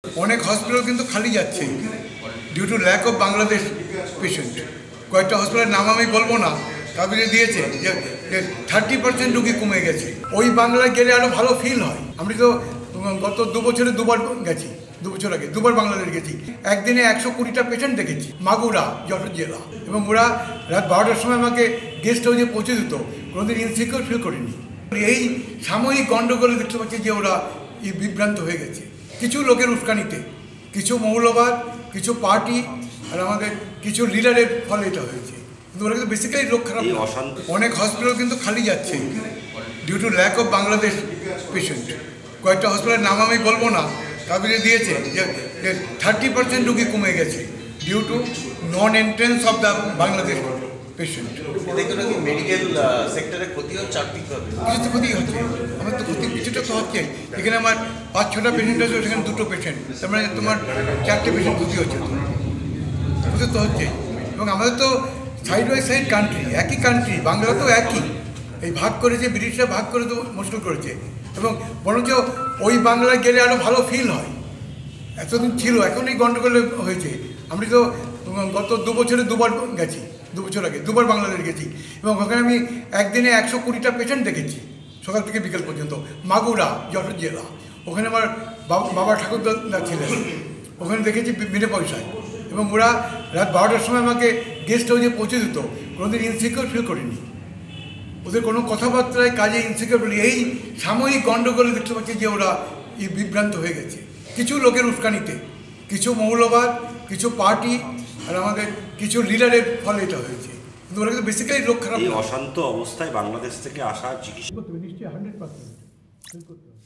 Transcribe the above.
অনেক হসপিটাল কিন্তু খালি যাচ্ছে due to lack of Bangladesh patient. কয়েকটা হসপিটালের নাম আমি বলবো না, তারপরে দিয়েছে যে 30% রুগী কমে গেছে। ওই বাংলায় গেলে আরও ভালো ফিল হয়। আমি তো গত 2 বছরে 2বার গেছি, 2 বছর আগে 2বার বাংলাদেশ গেছি। একদিনে 120টা পেশেন্ট দেখেছি মাগুরা, যশোর জেলা। এবং ওরা রাত 12টার সময় আমাকে গেস্ট হাউসে পৌঁছে দিত, কোনোদিন ইনসিকিউর ফিল করিনি। এই সাময়িক গণ্ডগোলে দেখতে পাচ্ছি যে ওরা বিভ্রান্ত হয়ে গেছে কিছু লোকের উস্কানিতে, কিছু মৌলবাদ, কিছু পার্টি আর আমাদের কিছু লিডারের ফলে এটা হয়েছে। কিন্তু ওরা কিন্তু বেসিক্যালি লোক খারাপ। অনেক হসপিটাল কিন্তু খালি যাচ্ছে due to lack of Bangladesh patient. কয়েকটা হসপিটালের নাম আমি বলবো না, তারপরে দিয়েছে যে 30% রুগী কমে গেছে due to non entrance of the Bangladesh patient. Medical সেক্টরে ক্ষতি হচ্ছে আর্থিকভাবে, কিছু তো ক্ষতি হচ্ছে, আমার তো ক্ষতি কিছুটা তো হচ্ছে। এখানে আমার 5-6টা পেশেন্ট আছে, সেখানে 2টো পেশেন্ট, তার মানে তোমার 4টে পেশেন্ট ক্ষতি হচ্ছে, ক্ষতি তো হচ্ছে। এবং আমাদের তো সাইড বাই সাইড কান্ট্রি, একই কান্ট্রি, বাংলা তো একই। এই ভাগ করেছে, ব্রিটিশরা ভাগ করে তো মুশকিল করেছে। এবং বরঞ্চ ওই বাংলায় গেলে আরও ভালো ফিল হয়। এতদিন ছিল, এখন এই গণ্ডগোলে হয়েছে। আমি তো গত 2 বছরে 2বার গেছি, 2 বছর আগে 2বার বাংলাদেশ গেছি। এবং ওখানে আমি একদিনে 120টা পেশেন্ট দেখেছি, সকাল থেকে বিকেল পর্যন্ত। মাগুরা, যশোর জেলা। ওখানে আমার বাবা ঠাকুরদা ছিলেন, ওখানে দেখেছি বিনা পয়সায়। এবং ওরা রাত 12টার সময় আমাকে গেস্ট হাউসে পৌঁছে দিত, কোনোদিন ইনসিকিউর ফিল করিনি। ওদের কোনো কথাবার্তায় কাজে ইনসিকিউর ফিল। এই সাময়িক গণ্ডগোলে দেখতে পাচ্ছি যে ওরা বিভ্রান্ত হয়ে গেছে কিছু লোকের উস্কানিতে, কিছু মৌলবাদ, কিছু পার্টি আর আমাদের কিছু লিডারের ফলে এটা হয়েছে। কিন্তু ওরা কিন্তু বেসিক্যালি লোক খারাপ। এই অশান্ত অবস্থায় বাংলাদেশ থেকে আসা চিকিৎসা নিশ্চয়ই 100%